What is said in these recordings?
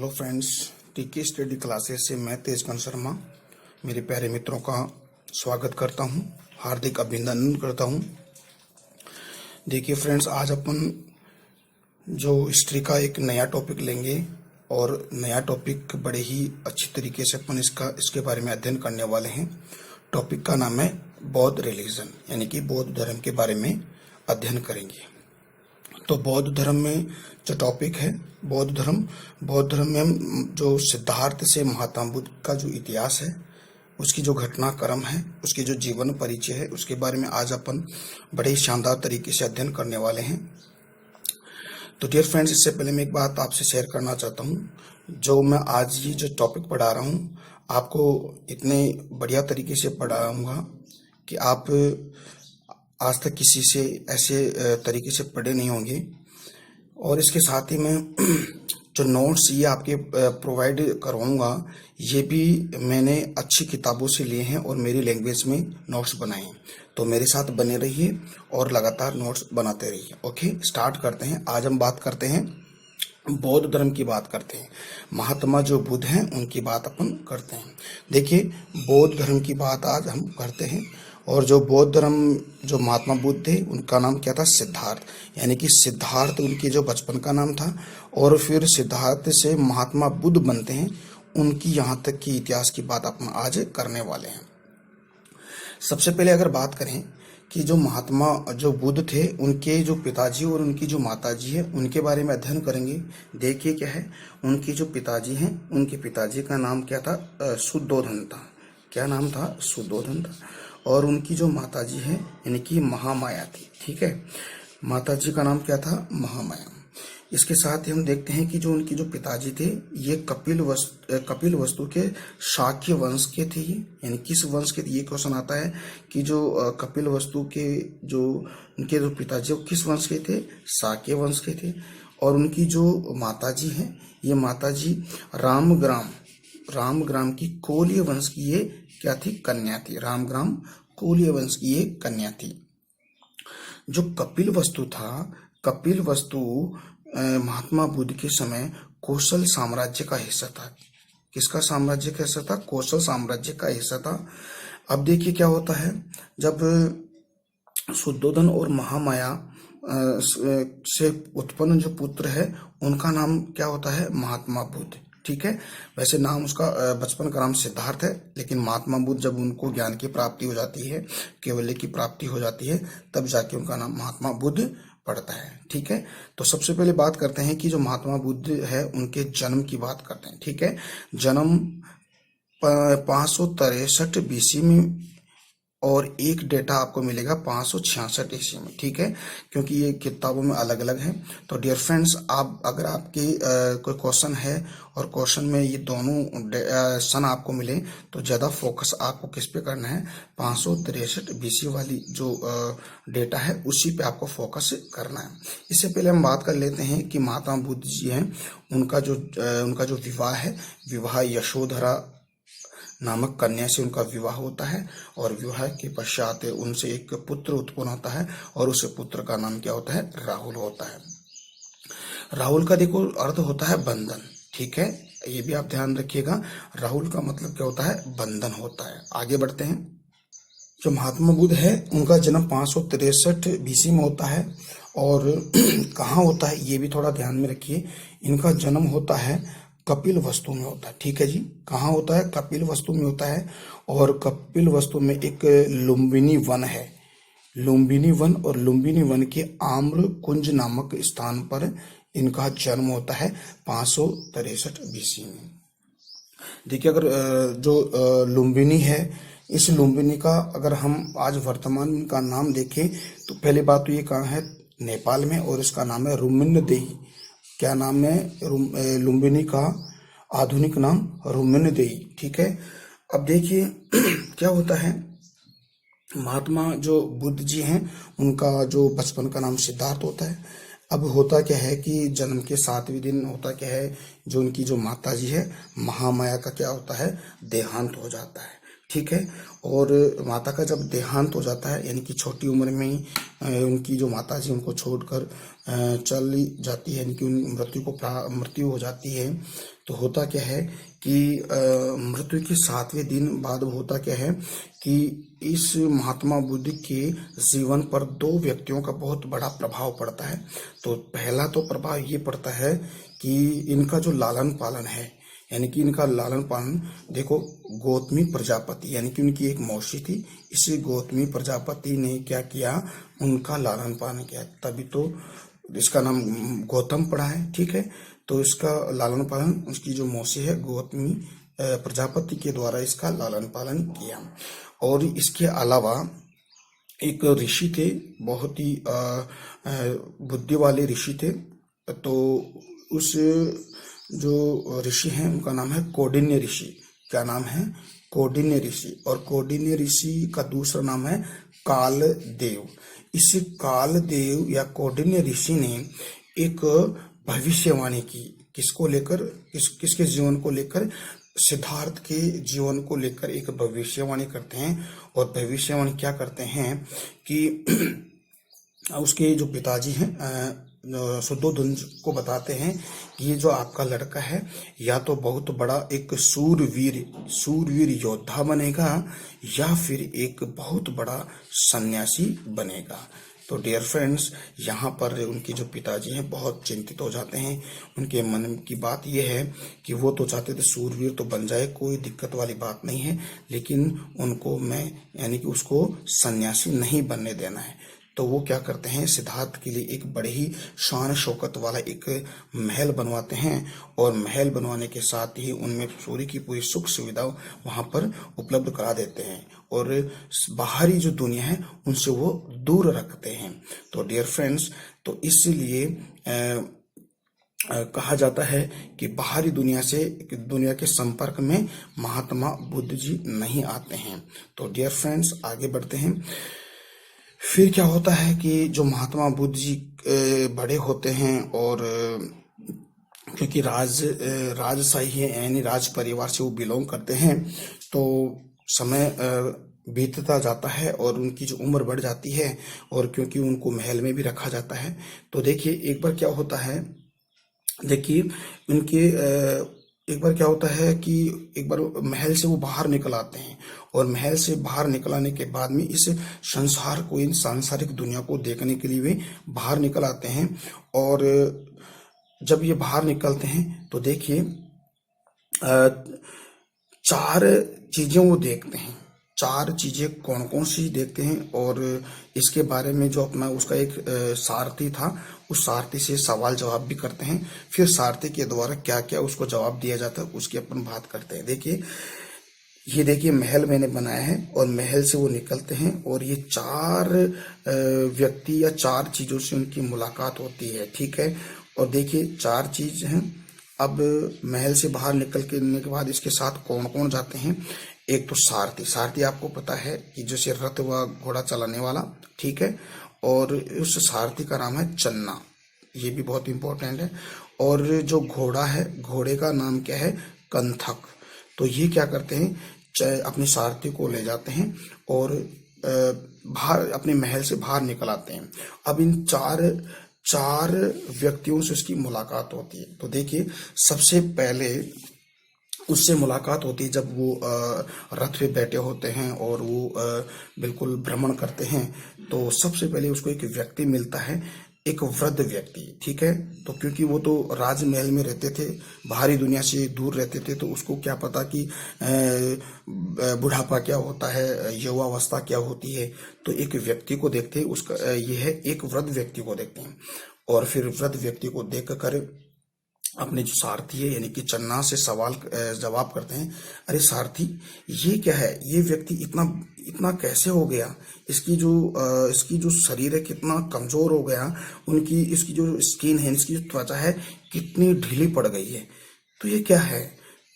Hello friends, टीके study classes से मैं तेजकांत शर्मा मेरे प्यारे मित्रों का स्वागत करता हूं, हार्दिक अभिनंदन करता हूं। देखिए फ्रेंड्स, आज अपन जो हिस्ट्री का एक नया टॉपिक लेंगे और नया टॉपिक बड़े ही अच्छी तरीके से अपन इसके बारे में अध्ययन करने वाले हैं। टॉपिक का नाम है बौद्ध रिलीजन, यानी कि बौद्ध धर्म के बारे में अध्ययन करेंगे। तो बौद्ध धर्म में जो टॉपिक है बौद्ध धर्म में हम जो सिद्धार्थ से महात्मा बुद्ध का जो इतिहास है, उसकी जो घटनाक्रम है, उसकी जो जीवन परिचय है, उसके बारे में आज अपन बड़े ही शानदार तरीके से अध्ययन करने वाले हैं। तो डियर फ्रेंड्स, इससे पहले मैं एक बात आपसे शेयर करना चाहता हूँ। जो मैं आज ये जो टॉपिक पढ़ा रहा हूँ, आपको इतने बढ़िया तरीके से पढ़ाऊँगा कि आप आज तक किसी से ऐसे तरीके से पढ़े नहीं होंगे। और इसके साथ ही मैं जो नोट्स ये आपके प्रोवाइड करवाऊंगा, ये भी मैंने अच्छी किताबों से लिए हैं और मेरी लैंग्वेज में नोट्स बनाए हैं। तो मेरे साथ बने रहिए और लगातार नोट्स बनाते रहिए। ओके, स्टार्ट करते हैं। आज हम बात करते हैं बौद्ध धर्म की बात करते हैं। महात्मा जो बुद्ध हैं उनकी बात अपन करते हैं। देखिए, बौद्ध धर्म की बात आज हम करते हैं। और जो बौद्ध धर्म जो महात्मा बुद्ध थे, उनका नाम क्या था? सिद्धार्थ, यानी कि सिद्धार्थ उनके जो बचपन का नाम था। और फिर सिद्धार्थ से महात्मा बुद्ध बनते हैं, उनकी यहाँ तक की इतिहास की बात अपन आज करने वाले हैं। सबसे पहले अगर बात करें कि जो महात्मा जो बुद्ध थे, उनके जो पिताजी और उनकी जो माताजी है, उनके बारे में अध्ययन करेंगे। देखिए क्या है, उनकी जो पिताजी हैं, उनके पिताजी का नाम क्या था? शुद्धोधन था। क्या नाम था? शुद्धोधन था। और उनकी जो माताजी है यानी कि महामाया थी। ठीक है, माताजी का नाम क्या था? महामाया। इसके साथ ही हम देखते हैं कि जो उनकी जो पिताजी थे, ये कपिल वस्तु के शाक्य वंश के थे। यानी किस वंश के थे? ये क्वेश्चन आता है कि जो कपिल वस्तु के जो उनके जो पिताजी वो किस वंश के थे? शाक्य वंश के थे। और उनकी जो माताजी हैं, ये माताजी रामग्राम की कोलीय वंश की ये क्या थी? कन्या थी। रामग्राम कोलीय वंश की ये कन्या थी। जो कपिल वस्तु था, कपिल वस्तु महात्मा बुद्ध के समय कौशल साम्राज्य का हिस्सा था। किसका साम्राज्य का हिस्सा था? कौशल साम्राज्य का हिस्सा था। अब देखिए क्या होता है, जब शुद्धोधन और महामाया से उत्पन्न जो पुत्र है, उनका नाम क्या होता है? महात्मा बुद्ध। ठीक है, वैसे नाम उसका बचपन का नाम सिद्धार्थ है, लेकिन महात्मा बुद्ध जब उनको ज्ञान की प्राप्ति हो जाती है, कैवल्य की प्राप्ति हो जाती है, तब जाके उनका नाम महात्मा बुद्ध पड़ता है। ठीक है, तो सबसे पहले बात करते हैं कि जो महात्मा बुद्ध है, उनके जन्म की बात करते हैं। ठीक है, जन्म 563 BC में और एक डेटा आपको मिलेगा 566 ईस्वी में। ठीक है, क्योंकि ये किताबों में अलग अलग है। तो डियर फ्रेंड्स, आप अगर आपके कोई क्वेश्चन है और क्वेश्चन में ये दोनों सन आपको मिले, तो ज़्यादा फोकस आपको किस पे करना है? 563 BC वाली जो डेटा है, उसी पे आपको फोकस करना है। इससे पहले हम बात कर लेते हैं कि महात्मा बुद्ध जी हैं, उनका जो विवाह है, विवाह यशोधरा नामक कन्या से उनका विवाह होता है। और विवाह के पश्चात उनसे एक पुत्र उत्पन्न होता है, और उस पुत्र का नाम क्या होता है? राहुल होता है। राहुल का देखो अर्थ होता है बंधन। ठीक है, ये भी आप ध्यान रखिएगा। राहुल का मतलब क्या होता है? बंधन होता है। आगे बढ़ते हैं। जो महात्मा बुद्ध है, उनका जन्म 563 BC में होता है। और कहाँ होता है ये भी थोड़ा ध्यान में रखिए। इनका जन्म होता है कपिल वस्तु में होता है। ठीक है जी, कहाँ होता है? कपिल वस्तु में होता है। और कपिल वस्तु में एक लुम्बिनी वन है, लुम्बिनी वन। और लुम्बिनी वन के आम्र कुंज नामक स्थान पर इनका जन्म होता है 563 BC में। देखिए, अगर जो लुम्बिनी है, इस लुम्बिनी का अगर हम आज वर्तमान में इनका नाम देखें, तो पहली बात तो ये कहाँ है? नेपाल में। और इसका नाम है रुम्मिनदेही। क्या नाम है? लुम्बिनी का आधुनिक नाम रुम्मिनदेही। ठीक है, अब देखिए क्या होता है, महात्मा जो बुद्ध जी हैं, उनका जो बचपन का नाम सिद्धार्थ होता है। अब होता क्या है कि जन्म के 7वें दिन होता क्या है, जो उनकी जो माता जी है महामाया का क्या होता है? देहांत हो जाता है। ठीक है। और माता का जब देहांत हो जाता है, यानी कि छोटी उम्र में ही उनकी जो माता जी उनको छोड़कर चली जाती है, यानी कि उन मृत्यु हो जाती है, तो होता क्या है कि मृत्यु के 7वें दिन बाद होता क्या है कि इस महात्मा बुद्ध के जीवन पर 2 व्यक्तियों का बहुत बड़ा प्रभाव पड़ता है। तो पहला तो प्रभाव ये पड़ता है कि इनका जो लालन पालन है, यानी कि इनका लालन पालन देखो, गौतमी प्रजापति यानी कि उनकी एक मौसी थी, इसी गौतमी प्रजापति ने क्या किया, उनका लालन पालन किया, तभी तो इसका नाम गौतम पड़ा है। ठीक है, तो इसका लालन पालन उसकी जो मौसी है गौतमी प्रजापति के द्वारा इसका लालन पालन किया। और इसके अलावा एक ऋषि थे, बहुत ही बुद्धि वाले ऋषि थे। तो उस जो ऋषि हैं उनका नाम है कौंडिन्य ऋषि। क्या नाम है? कौंडिन्य ऋषि। और कौंडिन्य ऋषि का दूसरा नाम है कालदेव। इस कालदेव या कौंडिन्य ऋषि ने एक भविष्यवाणी की, किसको लेकर, किसके जीवन को लेकर, सिद्धार्थ के जीवन को लेकर एक भविष्यवाणी करते हैं। और भविष्यवाणी क्या करते हैं कि उसके जो पिताजी हैं शुद्धोधन को बताते हैं कि ये जो आपका लड़का है या तो बहुत बड़ा एक सूरवीर योद्धा बनेगा या फिर एक बहुत बड़ा सन्यासी बनेगा। तो डियर फ्रेंड्स, यहाँ पर उनके जो पिताजी हैं बहुत चिंतित हो जाते हैं। उनके मन की बात यह है कि वो तो चाहते थे सूरवीर तो बन जाए, कोई दिक्कत वाली बात नहीं है, लेकिन उनको यानी कि उसको सन्यासी नहीं बनने देना है। तो वो क्या करते हैं, सिद्धार्थ के लिए एक बड़े ही शान शौकत वाला एक महल बनवाते हैं। और महल बनवाने के साथ ही उनमें पूरी की पूरी सुख सुविधा वहां पर उपलब्ध करा देते हैं और बाहरी जो दुनिया है उनसे वो दूर रखते हैं। तो डियर फ्रेंड्स, तो इसलिए कहा जाता है कि बाहरी दुनिया के संपर्क में महात्मा बुद्ध जी नहीं आते हैं। तो डियर फ्रेंड्स, आगे बढ़ते हैं। फिर क्या होता है कि जो महात्मा बुद्ध जी बड़े होते हैं और क्योंकि राजशाही है यानी राज परिवार से वो बिलोंग करते हैं, तो समय बीतता जाता है और उनकी जो उम्र बढ़ जाती है और क्योंकि उनको महल में भी रखा जाता है। तो देखिए एक बार क्या होता है, देखिए उनके एक बार क्या होता है कि एक बार महल से वो बाहर निकल आते हैं और महल से बाहर निकल आने के बाद में इस संसार को, इन सांसारिक दुनिया को देखने के लिए वे बाहर निकल आते हैं। और जब ये बाहर निकलते हैं तो देखिए 4 चीजें वो देखते हैं। 4 चीजें कौन कौन सी देखते हैं और इसके बारे में जो अपना उसका एक सारथी था, उस सारथी से सवाल जवाब भी करते हैं। फिर सारथी के द्वारा क्या क्या उसको जवाब दिया जाता है उसकी अपन बात करते हैं। देखिए ये देखिए महल मैंने बनाया है और महल से वो निकलते हैं और ये 4 व्यक्ति या 4 चीजों से उनकी मुलाकात होती है। ठीक है, और देखिए 4 चीज हैं। अब महल से बाहर निकल के बाद इसके साथ कौन कौन जाते हैं। एक तो सारथी आपको पता है कि जैसे रथ व घोड़ा चलाने वाला, ठीक है, और उस सारथी का नाम है चन्ना, ये भी बहुत इंपॉर्टेंट है। और जो घोड़ा है, घोड़े का नाम क्या है, कंथक। तो ये क्या करते हैं, अपने सारथी को ले जाते हैं और बाहर अपने महल से बाहर निकल आते हैं। अब इन चार व्यक्तियों से उसकी मुलाकात होती है। तो देखिए सबसे पहले उससे मुलाकात होती है जब वो रथ पे बैठे होते हैं और वो बिल्कुल भ्रमण करते हैं। तो सबसे पहले उसको एक व्यक्ति मिलता है, एक वृद्ध व्यक्ति। ठीक है, तो क्योंकि वो तो राजमहल में रहते थे, बाहरी दुनिया से दूर रहते थे, तो उसको क्या पता कि बुढ़ापा क्या होता है, युवावस्था क्या होती है। तो एक व्यक्ति को देखते हैं, उसका ये है, एक वृद्ध व्यक्ति को देखते हैं और फिर वृद्ध व्यक्ति को देख कर अपने जो सारथी है यानी कि चन्ना से सवाल जवाब करते हैं, अरे सारथी ये क्या है, ये व्यक्ति इतना कैसे हो गया, इसकी जो शरीर है कितना कमजोर हो गया, इसकी जो स्किन है, इसकी जो त्वचा है कितनी ढीली पड़ गई है, तो ये क्या है।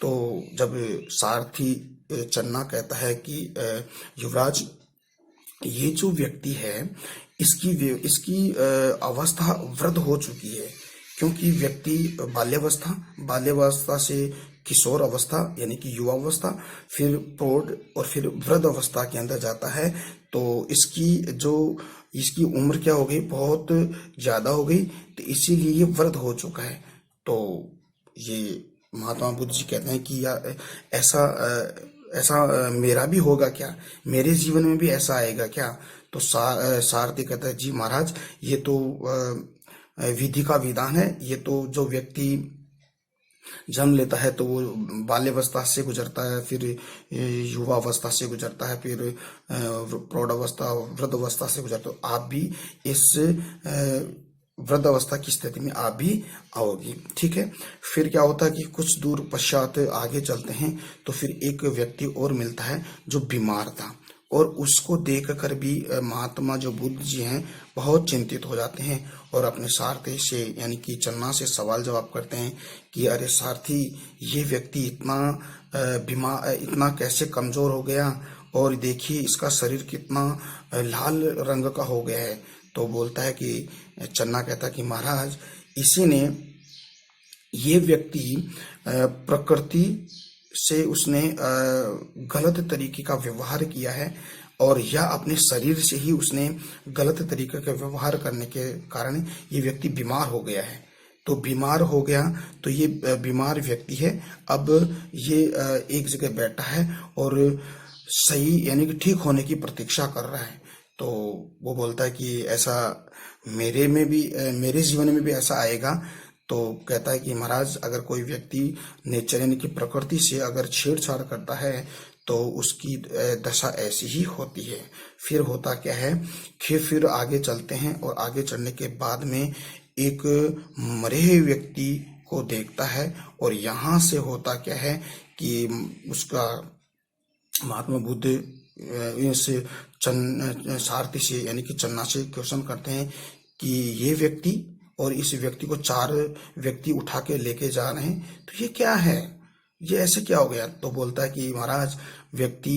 तो जब सारथी चन्ना कहता है कि युवराज ये जो व्यक्ति है इसकी अवस्था वृद्ध हो चुकी है, क्योंकि व्यक्ति बाल्यावस्था से किशोर अवस्था यानी कि युवा अवस्था, फिर प्रौढ़ और फिर वृद्ध अवस्था के अंदर जाता है। तो इसकी उम्र क्या हो गई, बहुत ज्यादा हो गई, तो इसीलिए ये वृद्ध हो चुका है। तो ये महात्मा बुद्ध जी कहते हैं कि ऐसा मेरा भी होगा क्या, मेरे जीवन में भी ऐसा आएगा क्या। तो सारथी कहता है जी महाराज, ये तो विधि का विधान है। ये तो जो व्यक्ति जन्म लेता है तो वो बाल्यावस्था से गुजरता है, फिर युवा अवस्था से गुजरता है, फिर प्रौढ़ अवस्था, वृद्ध अवस्था से गुजरता है। तो आप भी इस वृद्ध अवस्था की स्थिति में आप भी आओगी, ठीक है। फिर क्या होता है कि कुछ दूर पश्चात आगे चलते हैं तो फिर एक व्यक्ति और मिलता है जो बीमार था, और उसको देखकर भी महात्मा जो बुद्ध जी हैं बहुत चिंतित हो जाते हैं और अपने सारथी से यानी कि चन्ना से सवाल जवाब करते हैं कि अरे सारथी, ये व्यक्ति इतना बीमार, इतना कैसे कमजोर हो गया, और देखिए इसका शरीर कितना लाल रंग का हो गया है। तो बोलता है कि चन्ना कहता है कि महाराज, इसी ने, ये व्यक्ति प्रकृति से उसने गलत तरीके का व्यवहार किया है, और या अपने शरीर से ही उसने गलत तरीके का व्यवहार करने के कारण ये व्यक्ति बीमार हो गया है। तो बीमार हो गया तो ये बीमार व्यक्ति है, अब ये एक जगह बैठा है और सही यानी कि ठीक होने की प्रतीक्षा कर रहा है। तो वो बोलता है कि ऐसा मेरे जीवन में भी ऐसा आएगा। तो कहता है कि महाराज, अगर कोई व्यक्ति नेचर यानी कि प्रकृति से अगर छेड़छाड़ करता है तो उसकी दशा ऐसी ही होती है। फिर होता क्या है कि फिर आगे चलते हैं, और आगे चलने के बाद में एक मरे हुए व्यक्ति को देखता है, और यहाँ से होता क्या है कि उसका महात्मा बुद्ध इस सारथी से यानी कि चन्ना से क्वेश्चन करते हैं कि ये व्यक्ति और इस व्यक्ति को 4 व्यक्ति उठा के लेके जा रहे हैं, तो ये क्या है, ये ऐसे क्या हो गया। तो बोलता है कि महाराज, व्यक्ति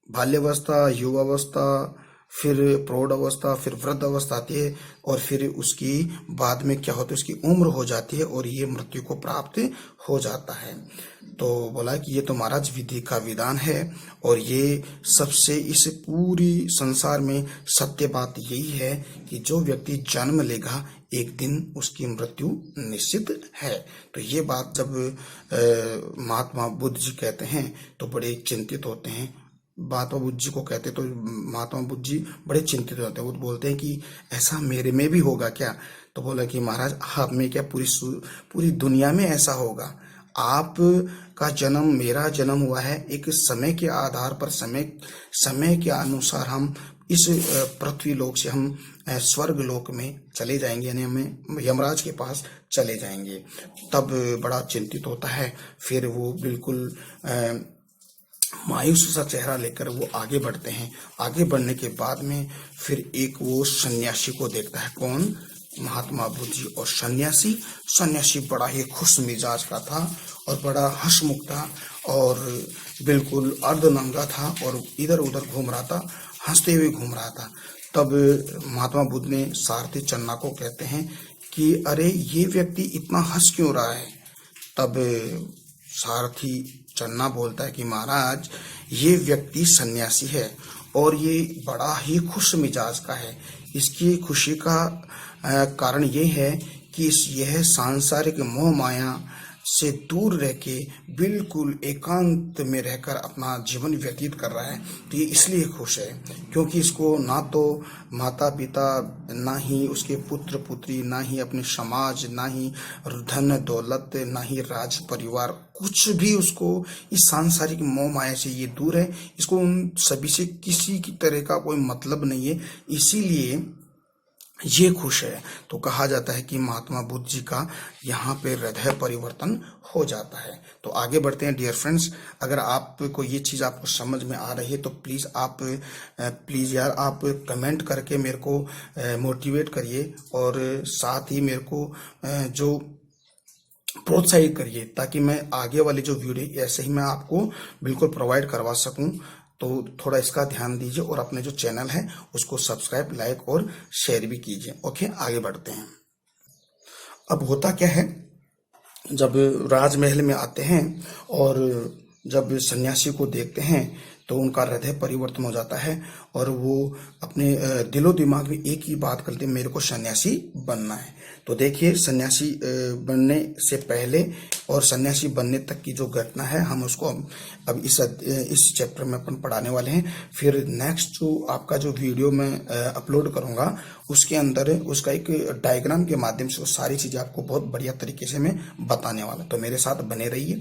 बाल्यावस्था, युवावस्था, फिर प्रौढ़ अवस्था, फिर वृद्ध अवस्था आती है, और फिर उसकी बाद में क्या होता है, उसकी उम्र हो जाती है और ये मृत्यु को प्राप्त हो जाता है। तो बोला कि ये तो महाराज विधि का विधान है, और ये सबसे इस पूरी संसार में सत्य बात यही है कि जो व्यक्ति जन्म लेगा एक दिन उसकी मृत्यु निश्चित है। तो ये बात जब महात्मा बुद्ध जी कहते हैं तो बड़े चिंतित होते हैं। महात्मा बुद्ध जी को कहते तो महात्मा बुद्ध जी बड़े चिंतित होते हैं। वो बोलते हैं कि ऐसा मेरे में भी होगा क्या। तो बोला कि महाराज, आप में क्या, पूरी दुनिया में ऐसा होगा। आप का जन्म, मेरा जन्म हुआ है एक समय के आधार पर, समय के अनुसार हम इस पृथ्वी लोक से हम स्वर्ग लोक में चले जाएंगे, यानी हमें यमराज के पास चले जाएंगे। तब बड़ा चिंतित होता है। फिर वो बिल्कुल मायूस सा चेहरा लेकर वो आगे बढ़ते हैं। आगे बढ़ने के बाद में फिर एक वो सन्यासी को देखता है। कौन? महात्मा बुद्ध जी। और सन्यासी बड़ा ही खुश मिजाज का था और बड़ा हंसमुख था और बिल्कुल अर्धनंगा था और इधर उधर घूम रहा था, हंसते हुए घूम रहा था। तब महात्मा बुद्ध ने सारथी चन्ना को कहते हैं कि अरे ये व्यक्ति इतना हंस क्यों रहा है। तब सारथी चन्ना बोलता है कि महाराज, ये व्यक्ति सन्यासी है और ये बड़ा ही खुश मिजाज का है। इसकी खुशी का कारण ये है कि यह सांसारिक मोह माया से दूर रह के बिल्कुल एकांत में रहकर अपना जीवन व्यतीत कर रहा है। तो ये इसलिए खुश है क्योंकि इसको ना तो माता पिता, ना ही उसके पुत्र पुत्री, ना ही अपने समाज, ना ही धन दौलत, ना ही राज परिवार, कुछ भी उसको इस सांसारिक मोह माया से ये दूर है। इसको उन सभी से किसी की तरह का कोई मतलब नहीं है, इसीलिए ये खुश है। तो कहा जाता है कि महात्मा बुद्ध जी का यहाँ पे हृदय परिवर्तन हो जाता है। तो आगे बढ़ते हैं डियर फ्रेंड्स। अगर आपको ये चीज़ आपको समझ में आ रही है तो प्लीज़ यार आप कमेंट करके मेरे को मोटिवेट करिए और साथ ही मेरे को जो प्रोत्साहित करिए ताकि मैं आगे वाली जो वीडियो ऐसे ही मैं आपको बिल्कुल प्रोवाइड करवा सकूं। तो थोड़ा इसका ध्यान दीजिए और अपने जो चैनल है उसको सब्सक्राइब, लाइक और शेयर भी कीजिए। ओके, आगे बढ़ते हैं। अब होता क्या है जब राजमहल में आते हैं और जब सन्यासी को देखते हैं तो उनका हृदय परिवर्तन हो जाता है और वो अपने दिलो दिमाग में एक ही बात करते हैं, मेरे को सन्यासी बनना है। तो देखिए, सन्यासी बनने से पहले और सन्यासी बनने तक की जो घटना है, हम उसको अब इस चैप्टर में अपन पढ़ाने वाले हैं। फिर नेक्स्ट जो आपका जो वीडियो मैं अपलोड करूंगा उसके अंदर उसका एक डायग्राम के माध्यम से वो सारी चीजें आपको बहुत बढ़िया तरीके से मैं बताने वाला। तो मेरे साथ बने रहिए।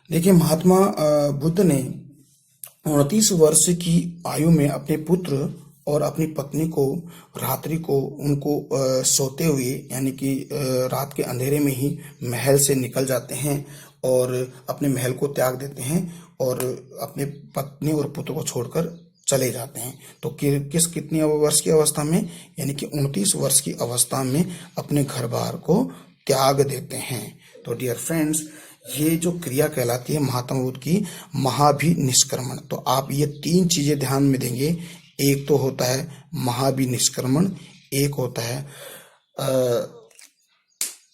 देखिए, महात्मा बुद्ध ने 29 वर्ष की आयु में अपने पुत्र और अपनी पत्नी को रात्रि को उनको सोते हुए, यानी कि रात के अंधेरे में ही महल से निकल जाते हैं और अपने महल को त्याग देते हैं और अपने पत्नी और पुत्र को छोड़कर चले जाते हैं। तो कितनी वर्ष की अवस्था में, यानी कि 29 वर्ष की अवस्था में अपने घर बार को त्याग देते हैं। तो डियर फ्रेंड्स, ये जो क्रिया कहलाती है महात्मा बुद्ध की महाभिनिष्क्रमण। तो आप ये 3 चीजें ध्यान में देंगे। एक तो होता है महाभिनिष्क्रमण, एक होता है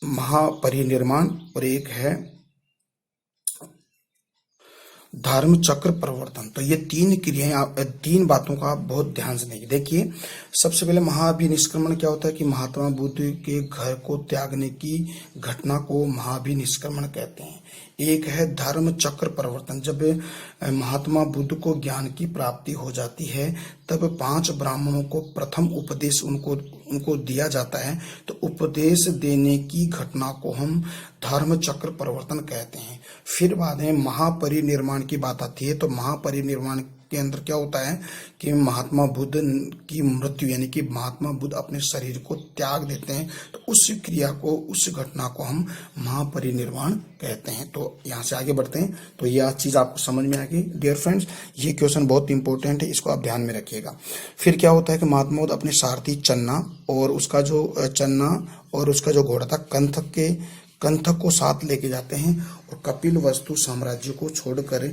महापरिनिर्वाण और एक है धर्म चक्र परिवर्तन। तो ये 3 क्रियाएं, आप 3 बातों का आप बहुत ध्यान से देंगे। देखिए, सबसे पहले महाभिनिष्क्रमण क्या होता है कि महात्मा बुद्ध के घर को त्यागने की घटना को महाभिनिष्क्रमण कहते हैं। एक है धर्म चक्र परिवर्तन। जब महात्मा बुद्ध को ज्ञान की प्राप्ति हो जाती है तब 5 ब्राह्मणों को प्रथम उपदेश उनको दिया जाता है। तो उपदेश देने की घटना को हम धर्म चक्र परिवर्तन कहते हैं। फिर बाद में महापरिनिर्वाण की बात आती है। तो महापरिनिर्वाण के अंदर क्या होता है कि महात्मा बुद्ध की मृत्यु, यानी कि महात्मा बुद्ध अपने शरीर को त्याग देते हैं। तो उस क्रिया को, उस घटना को हम महापरिनिर्वाण कहते हैं। तो यहाँ से आगे बढ़ते हैं। तो यह चीज आपको समझ में आ गई डियर फ्रेंड्स। ये क्वेश्चन बहुत इंपॉर्टेंट है, इसको आप ध्यान में रखिएगा। फिर क्या होता है कि महात्मा बुद्ध अपने सारथी चन्ना और उसका जो घोड़ा था कंथक को साथ लेके जाते हैं और कपिल वस्तु साम्राज्य को छोड़कर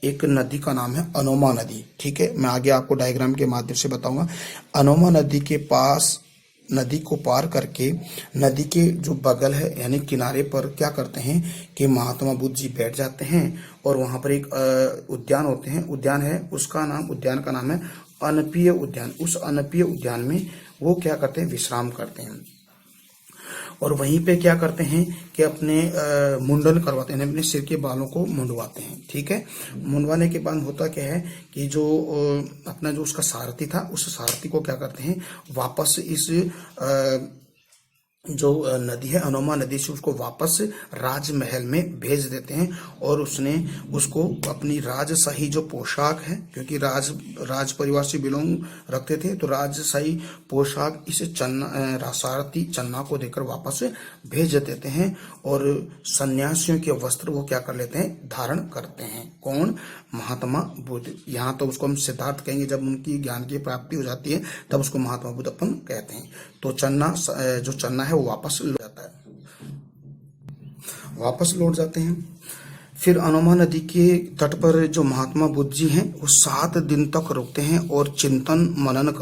एक नदी का नाम है अनोमा नदी। ठीक है, मैं आगे आपको डायग्राम के माध्यम से बताऊंगा। अनोमा नदी के पास, नदी को पार करके नदी के जो बगल है यानी किनारे पर क्या करते हैं कि महात्मा बुद्ध जी बैठ जाते हैं और वहां पर एक उद्यान है, उद्यान का नाम है अनपीय उद्यान। उस अनपीय उद्यान में वो क्या करते हैं, विश्राम करते हैं और वहीं पे क्या करते हैं कि अपने मुंडन करवाते हैं, अपने सिर के बालों को मुंडवाते हैं। ठीक है, मुंडवाने के बाद होता क्या है कि जो अपना जो उसका सारथी था, उस सारथी को क्या करते हैं, वापस इस जो नदी है अनोमा नदी से उसको वापस राजमहल में भेज देते हैं और उसको अपनी राजशाही जो पोशाक है, क्योंकि राज परिवार से बिलोंग रखते थे, तो राजशाही पोशाक इस सारथी चन्ना को देकर वापस भेज देते हैं और सन्यासियों के वस्त्र वो क्या कर लेते हैं, धारण करते हैं। कौन? महात्मा बुद्ध। यहाँ तो उसको हम सिद्धार्थ कहेंगे। जब उनकी ज्ञान की प्राप्ति हो जाती है तब उसको महात्मा बुद्ध अपन कहते हैं। तो चन्ना है वो वापस लौट जाते हैं। फिर अनोमा नदी के तट पर जो महात्मा बुद्ध जी हैं वो 7 दिन तक रुकते हैं और चिंतन मनन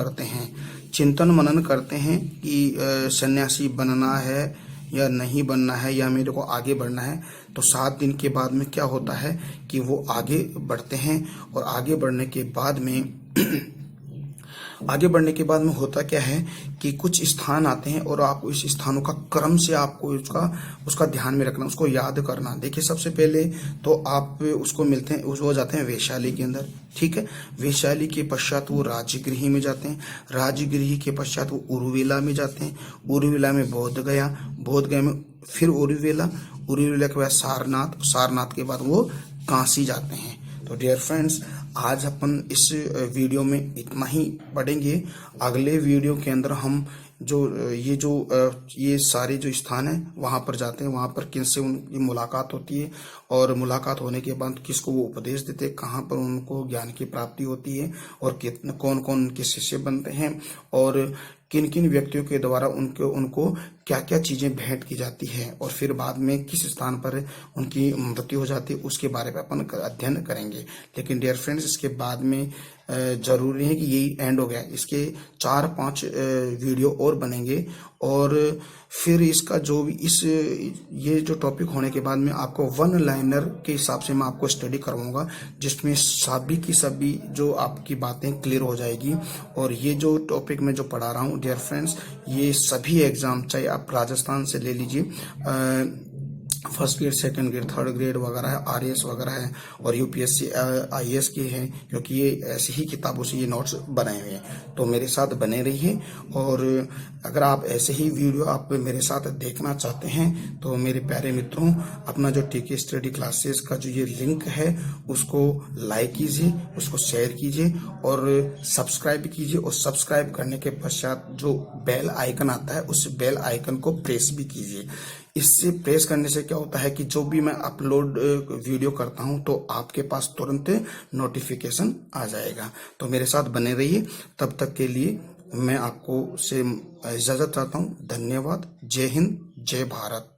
करते हैं कि सन्यासी बनना है या नहीं बनना है या मेरे को आगे बढ़ना है। तो 7 दिन के बाद में क्या होता है कि वो आगे बढ़ते हैं और आगे बढ़ने के बाद में होता क्या है कि कुछ स्थान आते हैं और आपको इस स्थानों का क्रम से आपको उसका ध्यान में रखना, उसको याद करना। देखिए, सबसे पहले तो आप उसको मिलते हैं, वो जाते हैं वैशाली के अंदर। ठीक है, वैशाली के पश्चात वो राजगृह में जाते हैं, राजगृह के पश्चात वो उरुवेला में जाते हैं, उरुवेला में बोध गया में फिर उरुवेला के बाद सारनाथ के बाद वो काशी जाते हैं। तो डियर फ्रेंड्स, आज अपन इस वीडियो में इतना ही पढ़ेंगे। अगले वीडियो के अंदर हम ये सारे जो स्थान है वहां पर जाते हैं, वहां पर किनसे उनकी मुलाकात होती है और मुलाकात होने के बाद किसको वो उपदेश देते हैं, कहाँ पर उनको ज्ञान की प्राप्ति होती है और कौन कौन उनके शिष्य बनते हैं और किन किन व्यक्तियों के द्वारा उनको क्या क्या चीजें भेंट की जाती है और फिर बाद में किस स्थान पर उनकी मृत्यु हो जाती है, उसके बारे में अपन अध्ययन करेंगे। लेकिन डियर फ्रेंड्स, इसके बाद में जरूरी है कि यही एंड हो गया। इसके 4-5 वीडियो और बनेंगे और फिर इसका जो भी ये जो टॉपिक होने के बाद में आपको वन लाइनर के हिसाब से मैं आपको स्टडी करवाऊंगा, जिसमें सभी की सभी जो आपकी बातें क्लियर हो जाएगी। और ये जो टॉपिक मैं जो पढ़ा रहा हूँ डियर फ्रेंड्स, ये सभी एग्जाम, चाहे आप राजस्थान से ले लीजिए, first grade, second grade, third grade वगैरह है, आरएएस वगैरह है, और यूपीएससी आईएएस की है, क्योंकि ये ऐसी ही किताबों से ये नोट्स बनाए हुए हैं। तो मेरे साथ बने रहिए, और अगर आप ऐसे ही वीडियो आप मेरे साथ देखना चाहते हैं तो मेरे प्यारे मित्रों, अपना जो टीके स्टडी क्लासेस का जो ये लिंक है उसको लाइक कीजिए, उसको शेयर कीजिए और सब्सक्राइब कीजिए। और सब्सक्राइब करने के पश्चात जो बेल आइकन आता है उस बेल आइकन को प्रेस भी कीजिए। इससे प्रेस करने से क्या होता है कि जो भी मैं अपलोड वीडियो करता हूं तो आपके पास तुरंत नोटिफिकेशन आ जाएगा। तो मेरे साथ बने रहिए। तब तक के लिए मैं आपको से इजाजत चाहता हूं। धन्यवाद। जय हिंद, जय भारत।